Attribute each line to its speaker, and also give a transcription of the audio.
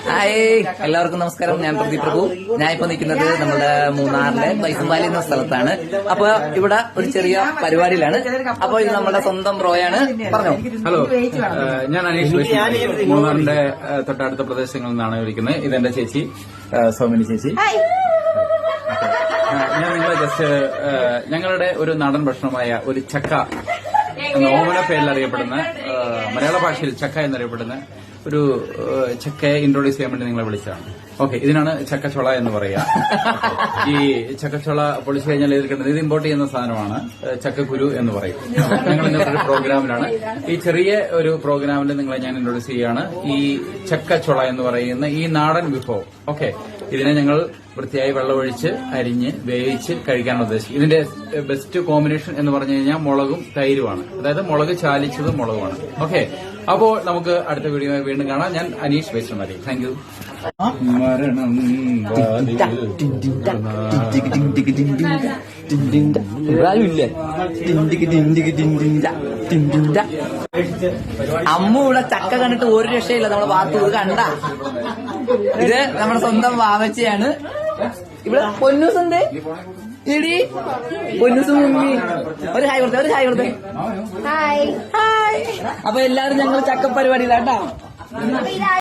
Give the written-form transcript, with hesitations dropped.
Speaker 1: Hi, എല്ലാവർക്കും നമസ്കാരം. ഞാൻ പ്രദീപ് പ്രഭു. ഞാൻ ഇപ്പൊ നിൽക്കുന്നത് നമ്മുടെ മൂന്നാറിലെ ബൈസംവാലി എന്ന സ്ഥലത്താണ്. അപ്പൊ ഇവിടെ ഒരു ചെറിയ പരിപാടിയിലാണ്. അപ്പൊ ഇത് നമ്മുടെ സ്വന്തം ബ്രോയാണ്. പറഞ്ഞോ.
Speaker 2: ഹലോ, ഞാൻ അനീഷ്. മൂന്നാറിന്റെ തൊട്ടടുത്ത പ്രദേശങ്ങളിൽ നിന്നാണ് വിളിക്കുന്നത്. ഇതെന്റെ ചേച്ചി സൗമിനി ചേച്ചി. ഞാൻ നിങ്ങളെ ജസ്റ്റ് ഞങ്ങളുടെ ഒരു നാടൻ ഭക്ഷണമായ ഒരു ചക്ക എന്ന ഓമന പേരിൽ അറിയപ്പെടുന്ന, മലയാള ഭാഷയിൽ ചക്ക എന്നറിയപ്പെടുന്ന ഒരു ചക്കയെ ഇൻട്രോഡ്യൂസ് ചെയ്യാൻ വേണ്ടി നിങ്ങളെ വിളിച്ചതാണ്. ഓക്കെ, ഇതിനാണ് ചക്കച്ചൊള എന്ന് പറയുക. ഈ ചക്കച്ചൊള പൊളിച്ചു കഴിഞ്ഞാൽ ഇത് ഇമ്പോർട്ട് ചെയ്യുന്ന സാധനമാണ്. ചക്കക്കുരു എന്ന് പറയും. ഞങ്ങൾ ഇന്നത്തെ ഒരു പ്രോഗ്രാമിലാണ്. ഈ ചെറിയ ഒരു പ്രോഗ്രാമിൽ നിങ്ങളെ ഞാൻ ഇൻട്രോഡ്യൂസ് ചെയ്യുകയാണ്. ഈ ചക്കച്ചൊള എന്ന് പറയുന്ന ഈ നാടൻ വിഭവം. ഓക്കെ, ഇതിനെ ഞങ്ങൾ വൃത്തിയായി വെള്ളമൊഴിച്ച് അരിഞ്ഞ് വേവിച്ച് കഴിക്കാനാണ് ഉദ്ദേശിക്കുന്നത്. ഇതിന്റെ ബെസ്റ്റ് കോമ്പിനേഷൻ എന്ന് പറഞ്ഞു കഴിഞ്ഞാൽ മുളകും തൈരുമാണ്. അതായത് മുളക് ചാലിച്ചതും മുളകുമാണ്. ഓക്കെ, അപ്പോൾ നമുക്ക് അടുത്ത വീഡിയോ വീണ്ടും കാണാം. ഞാൻ അനീഷ് വൈഷ്ണവരി. Thank you. മരണം
Speaker 1: അമ്മ ഇവിടെ ചക്ക കണ്ടിട്ട് ഒരു രക്ഷയില്ല. നമ്മളെ ഭാഗത്ത് കണ്ട ഇത് നമ്മുടെ സ്വന്തം വാവച്ചയാണ്. ഇവിടെ പൊന്നൂസുണ്ട്. ഇടി പൊന്നൂസ് മുങ്ങി. ഒരു ഹായ് കൊടുത്തേ, ഒരു ഹായ് കൊടുത്തേ. Hi hi. അപ്പൊ എല്ലാരും ഞങ്ങൾ ചക്ക പരിപാടിയിലാട്ടോ.